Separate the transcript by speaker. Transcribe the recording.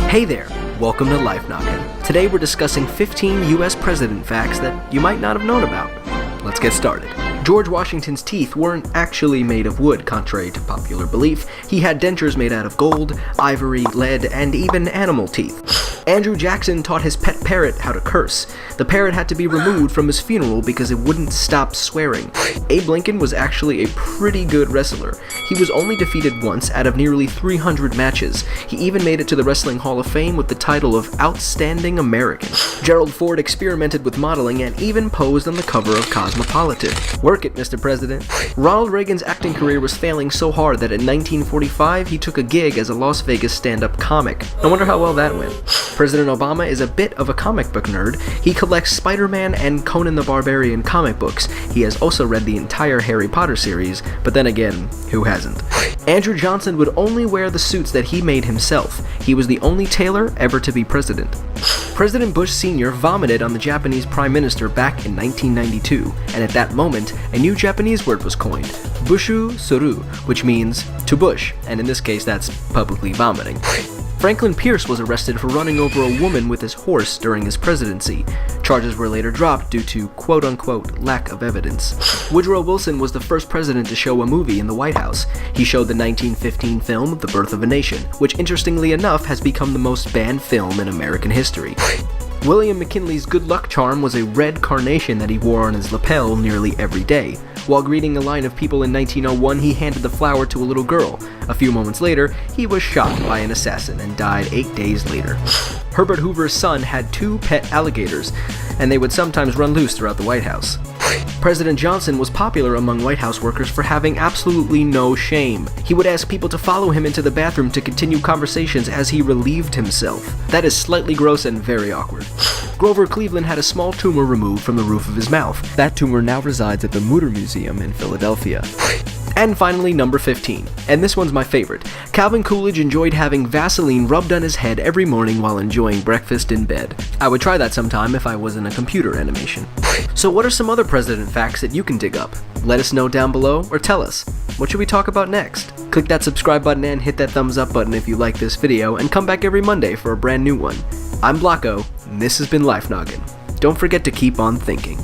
Speaker 1: Hey there, welcome to Life Noggin. Today we're discussing 15 US president facts that you might not have known about. Let's get started. George Washington's teeth weren't actually made of wood, contrary to popular belief. He had dentures made out of gold, ivory, lead, and even animal teeth. Andrew Jackson taught his pet parrot how to curse. The parrot had to be removed from his funeral because it wouldn't stop swearing. Abe Lincoln was actually a pretty good wrestler. He was only defeated once out of nearly 300 matches. He even made it to the Wrestling Hall of Fame with the title of Outstanding American. Gerald Ford experimented with modeling and even posed on the cover of Cosmopolitan. Work it, Mr. President. Ronald Reagan's acting career was failing so hard that in 1945 he took a gig as a Las Vegas stand-up comic. I wonder how well that went. President Obama is a bit of a comic book nerd. He collects Spider-Man and Conan the Barbarian comic books. He has also read the entire Harry Potter series, but then again, who hasn't? Andrew Johnson would only wear the suits that he made himself. He was the only tailor ever to be president. President Bush Sr. vomited on the Japanese Prime Minister back in 1992, and at that moment, a new Japanese word was coined, bushu suru, which means to bush, and in this case that's publicly vomiting. Franklin Pierce was arrested for running over a woman with his horse during his presidency. Charges were later dropped due to quote-unquote lack of evidence. Woodrow Wilson was the first president to show a movie in the White House. He showed the 1915 film The Birth of a Nation, which interestingly enough has become the most banned film in American history. William McKinley's good luck charm was a red carnation that he wore on his lapel nearly every day. While greeting a line of people in 1901, he handed the flower to a little girl. A few moments later, he was shot by an assassin and died 8 days later. Herbert Hoover's son had 2 pet alligators, and they would sometimes run loose throughout the White House. President Johnson was popular among White House workers for having absolutely no shame. He would ask people to follow him into the bathroom to continue conversations as he relieved himself. That is slightly gross and very awkward. Grover Cleveland had a small tumor removed from the roof of his mouth. That tumor now resides at the Mutter Museum in Philadelphia. And finally, number 15. And this one's my favorite. Calvin Coolidge enjoyed having Vaseline rubbed on his head every morning while enjoying breakfast in bed. I would try that sometime if I was in a computer animation. So what are some other president facts that you can dig up? Let us know down below, or tell us. What should we talk about next? Click that subscribe button and hit that thumbs up button if you like this video, and come back every Monday for a brand new one. I'm Blocko, and this has been Life Noggin. Don't forget to keep on thinking.